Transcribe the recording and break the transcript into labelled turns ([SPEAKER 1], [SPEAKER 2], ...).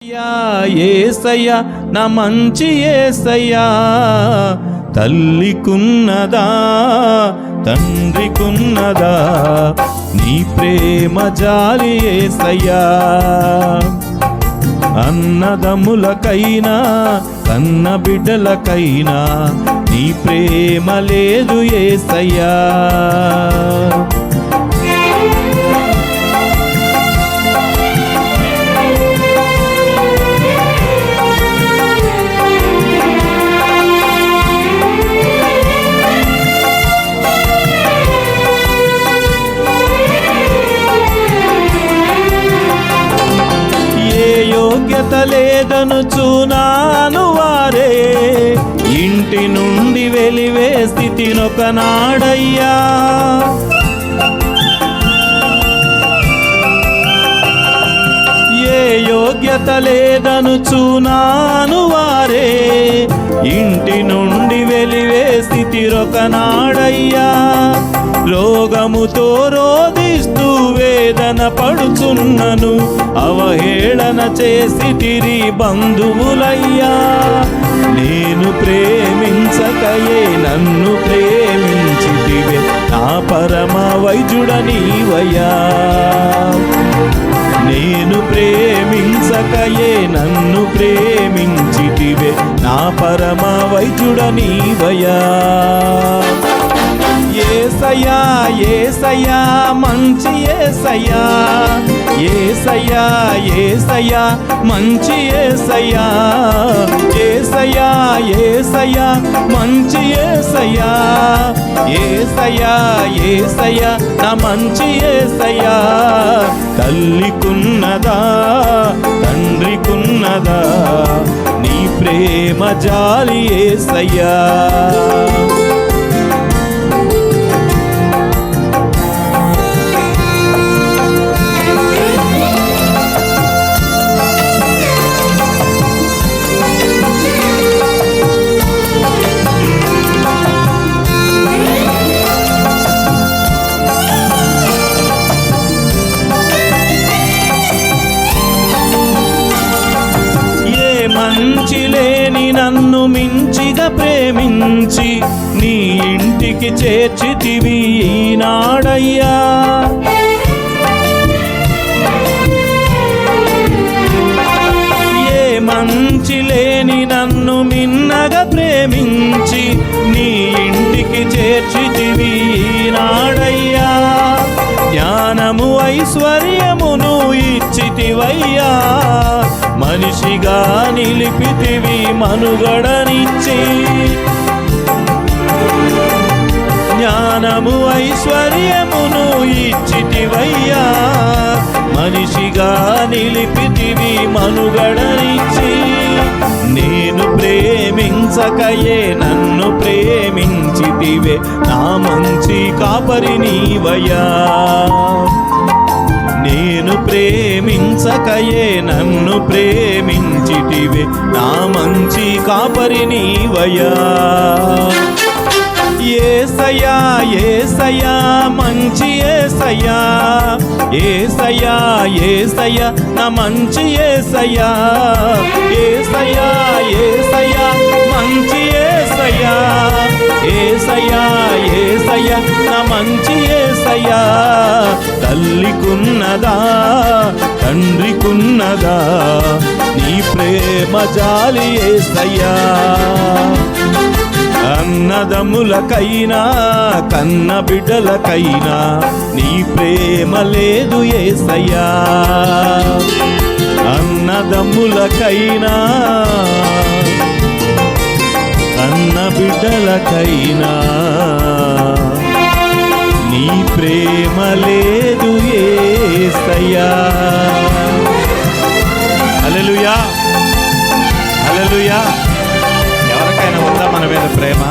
[SPEAKER 1] యేసయ్యా నా మంచి యేసయ్యా, తల్లికున్నదా తండ్రికున్నదా నీ ప్రేమ జాలి యేసయ్యా. అన్నదమ్ములకైనా కన్న బిడ్డలకైనా నీ ప్రేమ లేదు యేసయ్యా. యోగ్యత లేదనుచున్నాను వారే ఇంటి నుండి వెలివేసి తినొకనాడయ్యా. ఏ యోగ్యత లేదనుచున్నాను వారే ఇంటి నుండి వెలివేసి తిరొకనాడయ్యా. రోగముతో రోదిస్తూ వేదన పడుచున్నను అవహేళన చేసి తిరి బంధువులయ్యా. నేను ప్రేమించకయే నన్ను ప్రేమించితివే నా పరమ వైద్యుడనీవయ్యా. నేను ప్రేమించకయే నన్ను ప్రేమించితివే నా పరమ వైద్యుడనీవయ్యా. యేసయ్యా యేసయ్యా మంచి యేసయ్యా, యేసయ్యా యేసయ్యా మంచి యేసయ్యా. యేసయ్యా యేసయ్యా మంచి యేసయ్యా, యేసయ్యా యేసయ్యా నా మంచి యేసయ్యా. తల్లికున్నదా తండ్రికున్నదా నీ ప్రేమ జాలి యేసయ్యా. మంచి లేని నన్ను మించిగా ప్రేమించి నీ ఇంటికి చేర్చితివి ఈనాడయ్యా. ఏ మంచి లేని నన్ను మిన్నగా ప్రేమించి నీ ఇంటికి చేర్చితివి ఈనాడయ్యా. జ్ఞానము ఐశ్వర్యమును ఇచ్చితివయ్యా, మనిషిగా నిలిపితివి మనుగడనిచ్చి. జ్ఞానము ఐశ్వర్యమును ఇచ్చితివయ్యా, మనిషిగా నిలిపితివి మనుగడనిచ్చి. నేను ప్రేమించకయే నన్ను ప్రేమించితివే నా మంచి కాపరి నీవయ్యా. నేను ప్రేమించకయే నన్ను ప్రేమించితివే నా మంచి కాపరి నీవయ్యా. యేసయ్యా యేసయ్యా మంచి యేసయ్యా, యేసయ్యా యేసయ్యా నా మంచి యేసయ్యా. యేసయ్యా యేసయ్యా మంచి యేసయ్యా, యేసయ్యా యేసయ్యా నా మంచి యేసయ్యా. తల్లికున్నదా తండ్రికున్నదా నీ ప్రేమ జాలి యేసయ్యా. అన్నదమ్ములకైనా కన్న బిడ్డలకైనా నీ ప్రేమ లేదు యేసయ్యా. అన్నదమ్ములకైనా కన్న బిడ్డలకైనా నీ ప్రేమ లేదు యేసయ్యా. హల్లెలూయా హల్లెలూయా. ఎవరికైనా ఉందా మన మీద ప్రేమ?